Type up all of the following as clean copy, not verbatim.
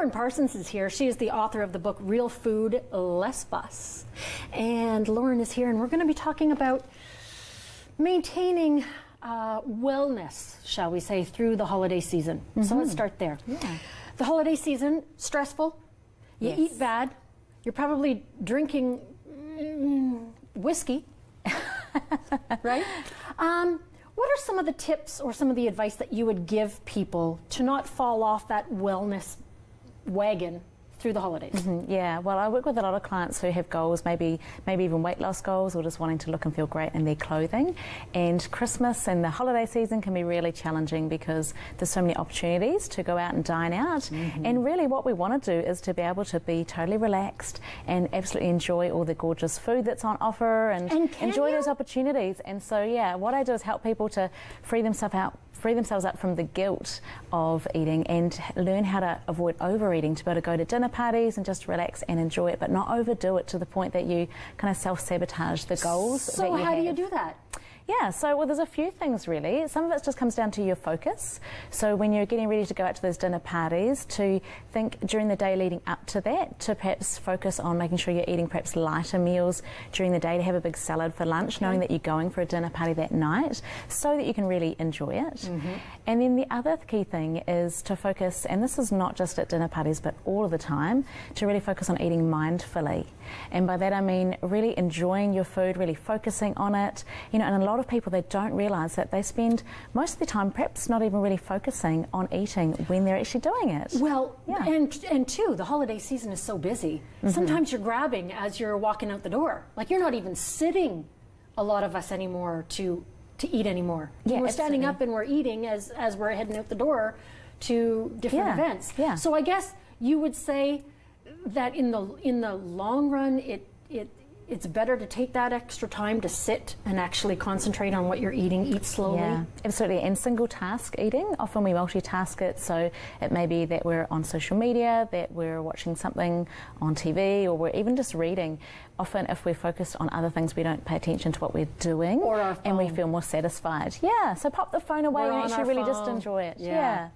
Lauren Parsons is here. She is the author of the book Real Food, Less Fuss. And Lauren is here, and we're going to be talking about maintaining wellness, shall we say, through the holiday season. So let's start there. Yeah. The holiday season, stressful. You Yes. eat bad. You're probably drinking whiskey, right? What are some of the tips or some of the advice that you would give people to not fall off that wellness wagon through the holidays? Yeah, well, I work with a lot of clients who have goals, maybe even weight loss goals, or just wanting to look and feel great in their clothing. And Christmas and the holiday season can be really challenging because there's so many opportunities to go out and dine out. And really what we want to do is to be able to be totally relaxed and absolutely enjoy all the gorgeous food that's on offer and enjoy those opportunities. And so, yeah, what I do is help people to free themselves up from the guilt of eating and learn how to avoid overeating, to be able to go to dinner parties and just relax and enjoy it, but not overdo it to the point that you kind of self-sabotage the goals that you have. So how do you do that? Yeah, so well, there's a few things really. Some of it just comes down to your focus. So when you're getting ready to go out to those dinner parties, to think during the day leading up to that, to perhaps focus on making sure you're eating perhaps lighter meals during the day, to have a big salad for lunch, knowing that you're going for a dinner party that night, so that you can really enjoy it. And then the other key thing is to focus, and this is not just at dinner parties, but all of the time, to really focus on eating mindfully. And by that I mean really enjoying your food, really focusing on it. You know, and a lot of people, they don't realise that they spend most of the time perhaps not even really focusing on eating when they're actually doing it. Well, and two, the holiday season is so busy. Sometimes you're grabbing as you're walking out the door. Like, you're not even sitting, a lot of us anymore, to eat anymore. Yeah, we're standing up and we're eating as we're heading out the door to different events. Yeah. So I guess you would say that in the long run, it's better to take that extra time to sit and actually concentrate on what you're eating, eat slowly. Yeah, absolutely. And single task eating, often we multitask it, so it may be that we're on social media, that we're watching something on TV, or we're even just reading. Often if we're focused on other things, we don't pay attention to what we're doing, or our phone, and we feel more satisfied. Yeah, so pop the phone away and actually really just enjoy it. Yeah.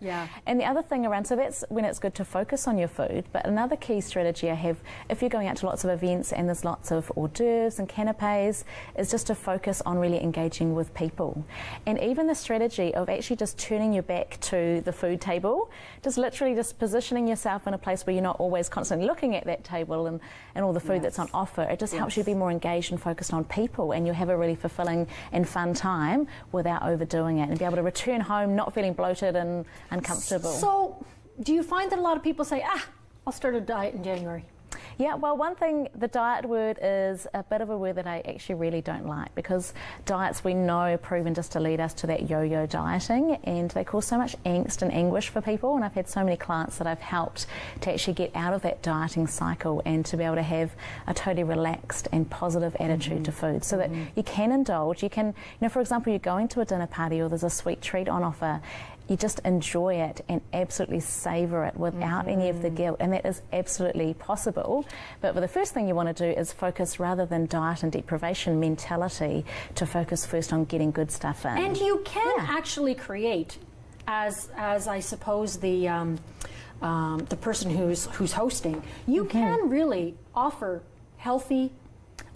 And the other thing around, so that's when it's good to focus on your food, but another key strategy I have, if you're going out to lots of events and there's lots of hors d'oeuvres and canapes, is just to focus on really engaging with people. And even the strategy of actually just turning your back to the food table, just literally just positioning yourself in a place where you're not always constantly looking at that table and all the food that's on offer. It just helps you be more engaged and focused on people, and you'll have a really fulfilling and fun time without overdoing it, and be able to return home not feeling bloated and uncomfortable. So do you find that a lot of people say, I'll start a diet in January? Yeah, well, one thing, the diet word is a bit of a word that I actually really don't like, because diets, we know, are proven just to lead us to that yo-yo dieting, and they cause so much angst and anguish for people. And I've had so many clients that I've helped to actually get out of that dieting cycle and to be able to have a totally relaxed and positive attitude to food, so that you can indulge. You can, for example, you're going to a dinner party or there's a sweet treat on offer, you just enjoy it and absolutely savour it without any of the guilt, and that is absolutely possible. But the first thing you want to do is focus, rather than diet and deprivation mentality, to focus first on getting good stuff in. And you can actually create, as I suppose the person who's hosting, you can really offer healthy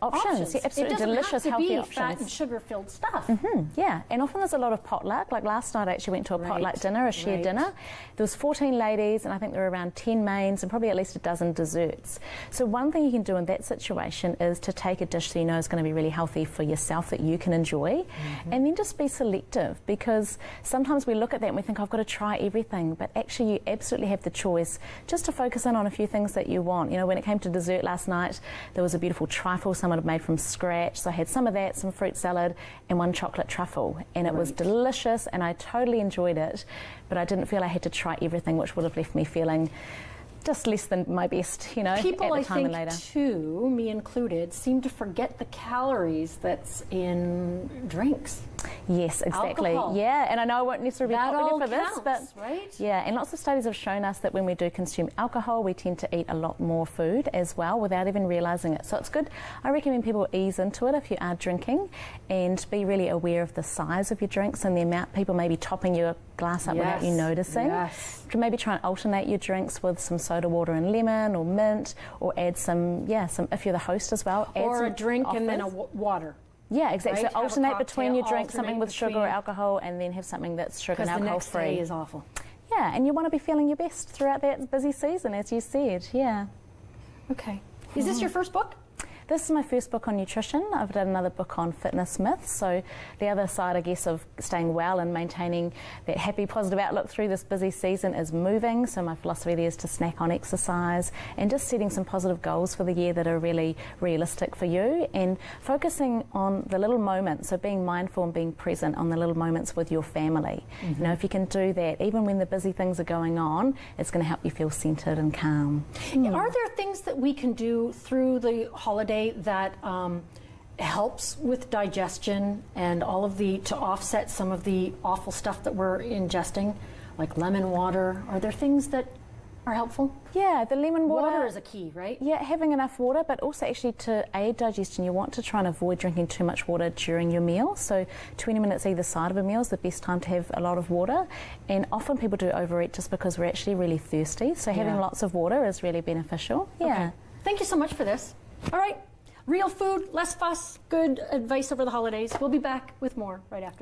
options. Yeah, absolutely. Delicious, healthy options. Fat and sugar-filled stuff. Yeah, and often there's a lot of potluck. Like last night I actually went to a potluck dinner, a shared dinner. There was 14 ladies, and I think there were around 10 mains and probably at least a dozen desserts. So one thing you can do in that situation is to take a dish that you know is going to be really healthy for yourself, that you can enjoy, and then just be selective, because sometimes we look at that and we think, I've got to try everything, but actually you absolutely have the choice just to focus in on a few things that you want. When it came to dessert last night, there was a beautiful trifle someone had made from scratch, so I had some of that, some fruit salad, and one chocolate truffle, and it was delicious, and I totally enjoyed it, but I didn't feel I had to try everything, which would have left me feeling just less than my best, People, at the time I think, and later. too, me included, seem to forget the calories that's in drinks. Yes, exactly. Alcohol. Yeah, and I know I won't necessarily be That popular all for this, counts, but right? yeah, and lots of studies have shown us that when we do consume alcohol, we tend to eat a lot more food as well without even realising it. So it's good. I recommend people ease into it if you are drinking, and be really aware of the size of your drinks and the amount. People may be topping your glass up without you noticing. Yes. Maybe try and alternate your drinks with some soda water and lemon or mint, or add some if you're the host as well. Add Or some a drink and then offers. water. Yeah, exactly. Right? So alternate between your drink, alternate something with sugar or between- alcohol, and then have something that's sugar and Because the alcohol next free. day is awful. Yeah, and you want to be feeling your best throughout that busy season, as you said. Yeah. Okay. Is this your first book? This is my first book on nutrition. I've done another book on fitness myths. So the other side, I guess, of staying well and maintaining that happy, positive outlook through this busy season is moving. So my philosophy there is to snack on exercise and just setting some positive goals for the year that are really realistic for you, and focusing on the little moments. So being mindful and being present on the little moments with your family. You know, if you can do that, even when the busy things are going on, it's going to help you feel centered and calm. Are there things that we can do through the holiday that helps with digestion and all of to offset some of the awful stuff that we're ingesting, like lemon water? Are there things that are helpful? Yeah, the lemon Water is a key, right? Yeah, having enough water, but also actually to aid digestion, you want to try and avoid drinking too much water during your meal. So 20 minutes either side of a meal is the best time to have a lot of water. And often people do overeat just because we're actually really thirsty. So having lots of water is really beneficial. Yeah. Okay. Thank you so much for this. All right. Real food, less fuss, good advice over the holidays. We'll be back with more right after.